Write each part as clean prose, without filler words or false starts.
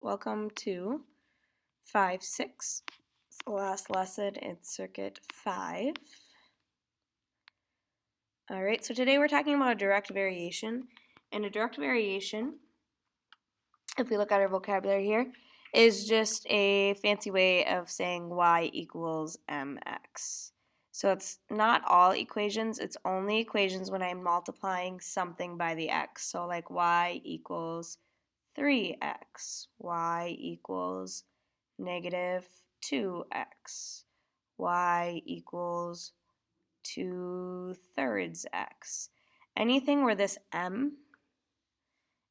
welcome to 5-6. It's the last lesson in Circuit 5. Alright, so today we're talking about a direct variation. And a direct variation, if we look at our vocabulary here, is just a fancy way of saying y equals mx. So it's not all equations, it's only equations when I'm multiplying something by the x. So like y equals 3x, y equals negative 2x, y equals 2/3 x. Anything where this m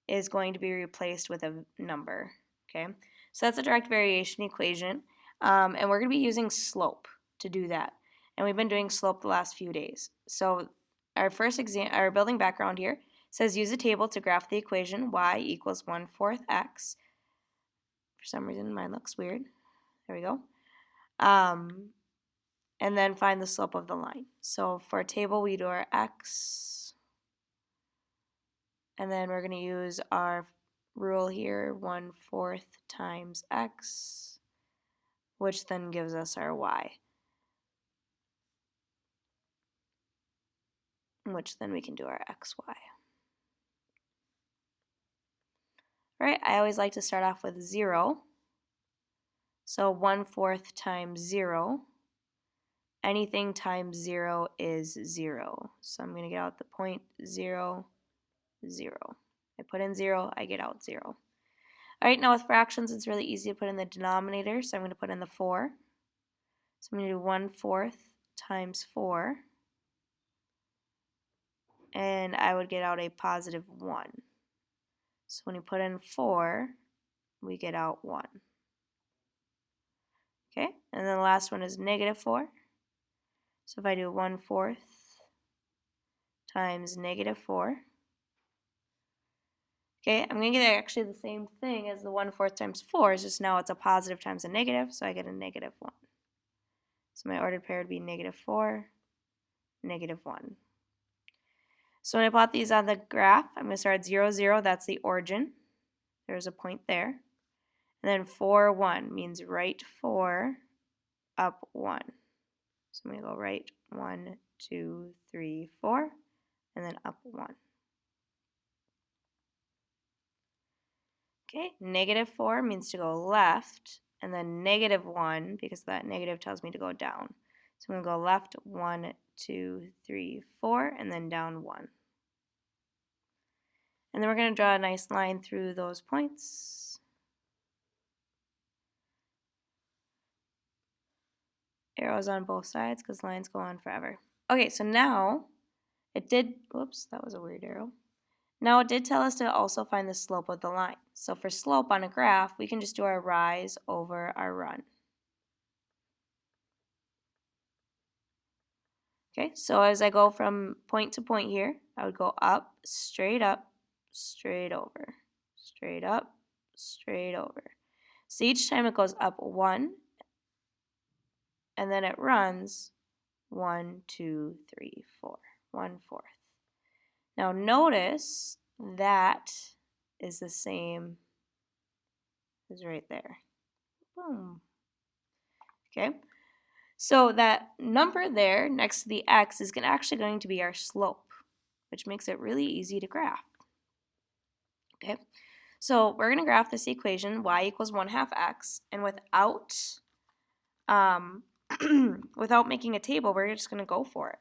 is going to be replaced with a number, okay? So that's a direct variation equation, and we're going to be using slope to do that. And we've been doing slope the last few days. So our first our building background here says use a table to graph the equation y equals 1/4 x. For some reason mine looks weird. There we go. And then find the slope of the line. So for a table we do our x, and then we're going to use our rule here, 1/4 times x, which then gives us our y, which then we can do our xy. Alright, I always like to start off with 0. So 1/4 times 0. Anything times 0 is 0. So I'm going to get out the point 0, 0. I put in 0, I get out 0. Alright, now with fractions, it's really easy to put in the denominator, so I'm going to put in the 4. So I'm going to do 1/4 times 4, and I would get out a positive 1. So when you put in 4, we get out 1. Okay, and then the last one is negative 4. So if I do 1/4 times negative 4, okay, I'm going to get actually the same thing as the 1/4 times 4, it's just now it's a positive times a negative, so I get a negative 1. So my ordered pair would be negative 4, negative 1. So when I plot these on the graph, I'm going to start at 0, 0, that's the origin. There's a point there. And then 4, 1 means right 4, up 1. So I'm going to go right 1, 2, 3, 4, and then up 1. Okay, negative 4 means to go left, and then negative 1, because that negative tells me to go down. So I'm going to go left 1, 2, 3, 4, and then down 1. And then we're going to draw a nice line through those points. Arrows on both sides because lines go on forever. Okay, so now it did, whoops, that was a weird arrow. Now it did tell us to also find the slope of the line. So for slope on a graph, we can just do our rise over our run. Okay, so as I go from point to point here, I would go up, straight over, straight up, straight over. So each time it goes up 1, and then it runs 1, 2, 3, 4, 1/4. Now notice that is the same as right there. Boom. Okay. So that number there next to the x is actually going to be our slope, which makes it really easy to graph. Okay. So we're going to graph this equation, y equals 1/2 x, and without without making a table, we're just going to go for it.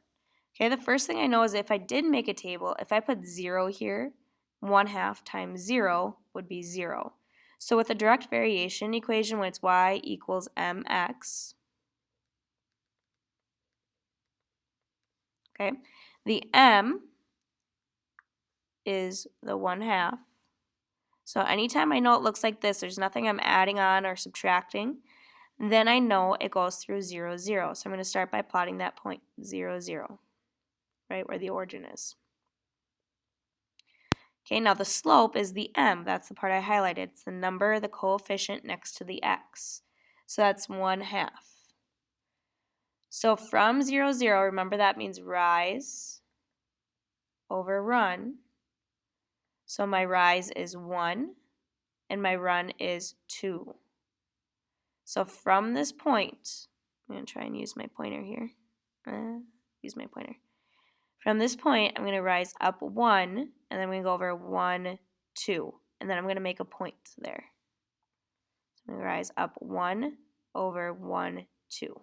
Okay, the first thing I know is if I did make a table, if I put 0 here, 1/2 times 0 would be 0. So with a direct variation equation, when it's y equals mx, okay, the m is the 1/2. So anytime I know it looks like this, there's nothing I'm adding on or subtracting, then I know it goes through 0, 0. So I'm going to start by plotting that point, 0, 0, right where the origin is. Okay, now the slope is the m. That's the part I highlighted. It's the number, the coefficient next to the x. So that's 1/2. So from 0, 0, remember that means rise over run. So my rise is 1, and my run is 2. So from this point, I'm going to try and use my pointer here. Use my pointer. From this point, I'm going to rise up 1, and then I'm going to go over 1, 2, and then I'm going to make a point there. So I'm going to rise up 1 over 1, 2. I'm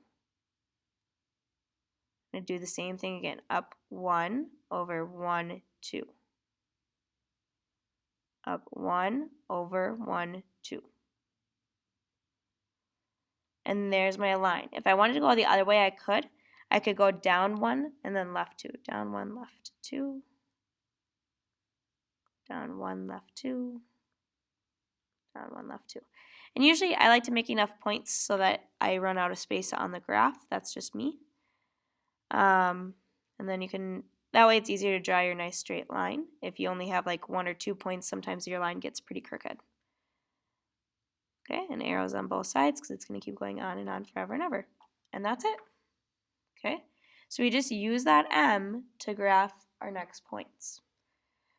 going to do the same thing again, up 1 over 1, 2. Up 1 over 1, 2. And there's my line. If I wanted to go the other way, I could go down 1 and then left 2. Down 1, left 2. Down 1, left 2. Down 1, left 2. And usually I like to make enough points so that I run out of space on the graph. That's just me. And then you can, that way it's easier to draw your nice straight line. If you only have like 1 or 2 points, sometimes your line gets pretty crooked. Okay, and arrows on both sides because it's going to keep going on and on forever and ever. And that's it. Okay, so we just use that M to graph our next points.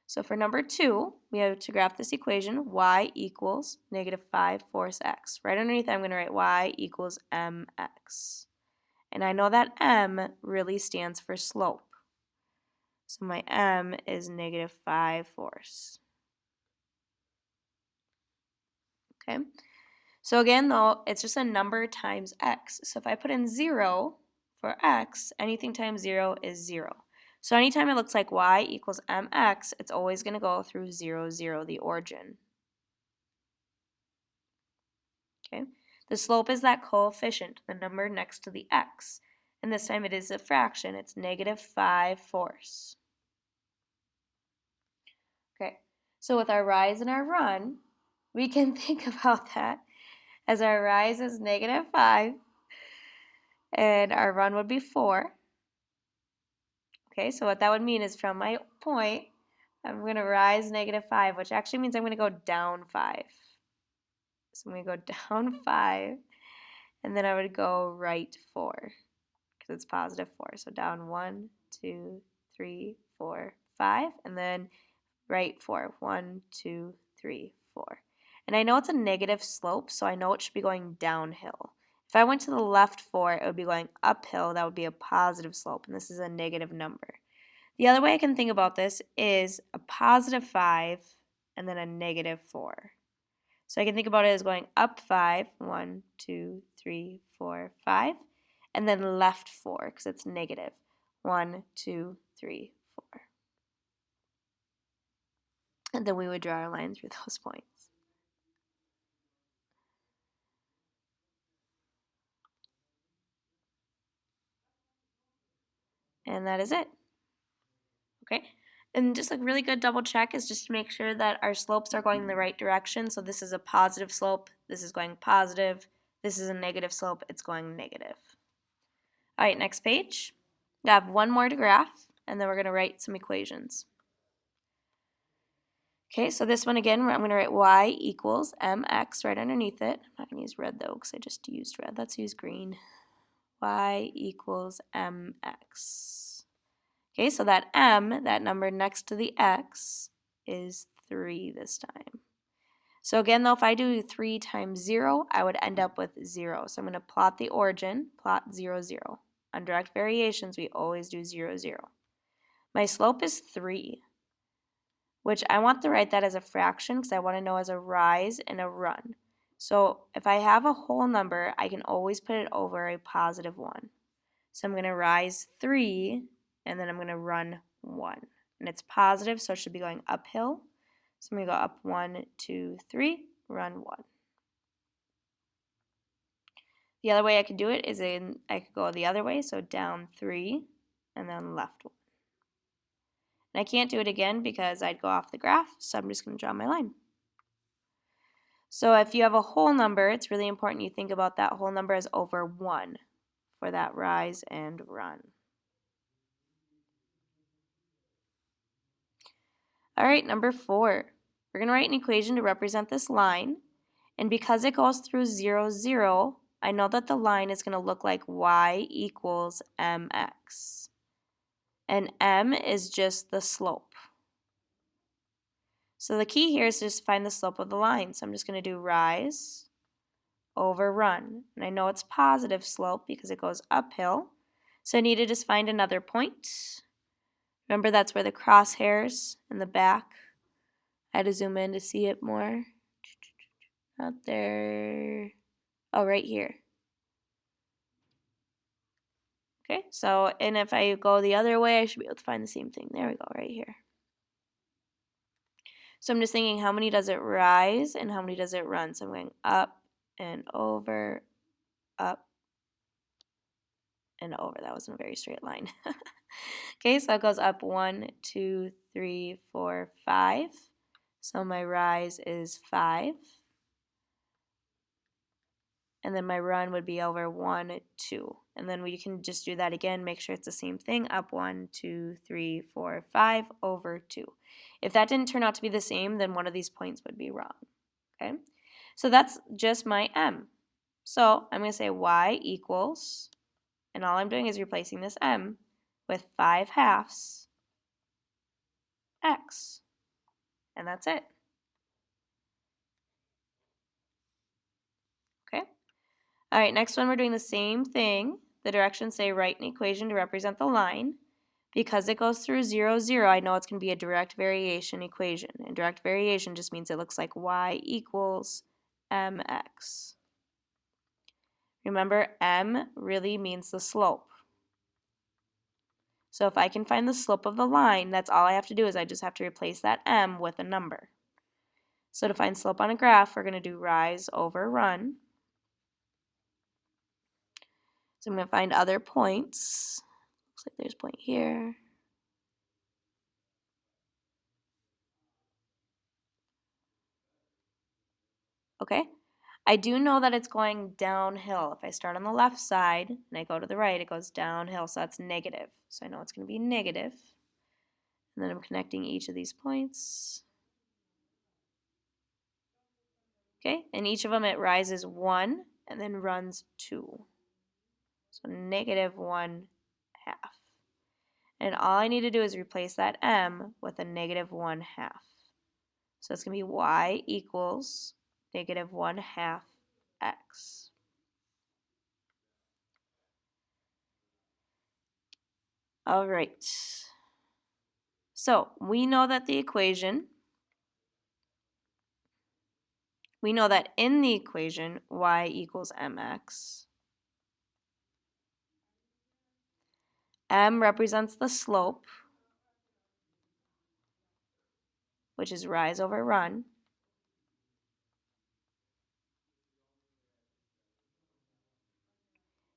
So for number 2, we have to graph this equation, y equals negative 5 fourths x. Right underneath that, I'm going to write y equals mx. And I know that m really stands for slope. So my m is negative 5 fourths. Okay. So again, though, it's just a number times x. So if I put in 0 for x, anything times 0 is 0. So anytime it looks like y equals mx, it's always going to go through 0, 0, the origin. Okay. The slope is that coefficient, the number next to the x. And this time it is a fraction. It's negative 5 fourths. Okay. So with our rise and our run, we can think about that as our rise is negative 5 and our run would be 4. Okay, so what that would mean is from my point, I'm going to rise negative 5, which actually means I'm going to go down 5. So I'm going to go down 5, and then I would go right 4, because it's positive 4. So down 1, 2, 3, 4, 5, and then right 4. 1, 2, 3, 4. And I know it's a negative slope, so I know it should be going downhill. If I went to the left 4, it would be going uphill. That would be a positive slope, and this is a negative number. The other way I can think about this is a positive 5 and then a negative 4. So I can think about it as going up 5, 1, 2, 3, 4, 5, and then left 4 because it's negative. 1, 2, 3, 4. And then we would draw our line through those points. And that is it. Okay, and just a really good double check is just to make sure that our slopes are going in the right direction. So this is a positive slope, this is going positive, this is a negative slope, it's going negative. All right, next page. We have one more to graph, and then we're going to write some equations. Okay, so this one again, I'm going to write y equals mx right underneath it. I'm not going to use red though because I just used red. Let's use green. Y equals mx. Okay, so that m, that number next to the x, is 3 this time. So again, though, if I do 3 times 0, I would end up with 0. So I'm going to plot the origin, plot 0, 0. On direct variations, we always do 0, 0. My slope is 3, which I want to write that as a fraction because I want to know as a rise and a run. So if I have a whole number, I can always put it over a positive 1. So I'm going to rise 3, and then I'm going to run 1. And it's positive, so it should be going uphill. So I'm going to go up 1, 2, 3, run 1. The other way I could do it is I could go the other way, so down 3, and then left 1. And I can't do it again because I'd go off the graph, so I'm just going to draw my line. So if you have a whole number, it's really important you think about that whole number as over 1 for that rise and run. All right, number 4. We're going to write an equation to represent this line. And because it goes through 0, 0, I know that the line is going to look like y equals mx. And m is just the slope. So the key here is just find the slope of the line. So I'm just going to do rise over run. And I know it's positive slope because it goes uphill. So I need to just find another point. Remember, that's where the crosshairs in the back. I had to zoom in to see it more. Out there. Oh, right here. Okay, so, and if I go the other way, I should be able to find the same thing. There we go, right here. So I'm just thinking, how many does it rise and how many does it run? So I'm going up and over, up and over. That wasn't a very straight line. Okay, so it goes up 1, 2, 3, 4, 5. So my rise is 5. And then my run would be over 1, 2. And then we can just do that again, make sure it's the same thing, up 1, 2, 3, 4, 5, over 2. If that didn't turn out to be the same, then one of these points would be wrong. Okay, so that's just my m. So I'm going to say y equals, and all I'm doing is replacing this m with 5/2 x. And that's it. Okay. All right, next one we're doing the same thing. The directions say write an equation to represent the line. Because it goes through 0, 0, I know it's going to be a direct variation equation. And direct variation just means it looks like y equals mx. Remember, m really means the slope. So if I can find the slope of the line, that's all I have to do is I just have to replace that m with a number. So to find slope on a graph, we're going to do rise over run. So I'm going to find other points. Looks like there's a point here. Okay, I do know that it's going downhill. If I start on the left side and I go to the right, it goes downhill, so that's negative. So I know it's going to be negative. And then I'm connecting each of these points. Okay, and each of them it rises 1 and then runs 2. So negative 1/2. And all I need to do is replace that m with a negative 1/2. So it's going to be y equals negative 1/2 x. All right. So we know that in the equation y equals mx. M represents the slope, which is rise over run.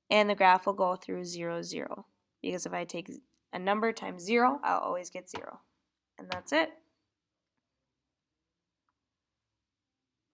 And the graph will go through 0, 0. Because if I take a number times 0, I'll always get 0. And that's it.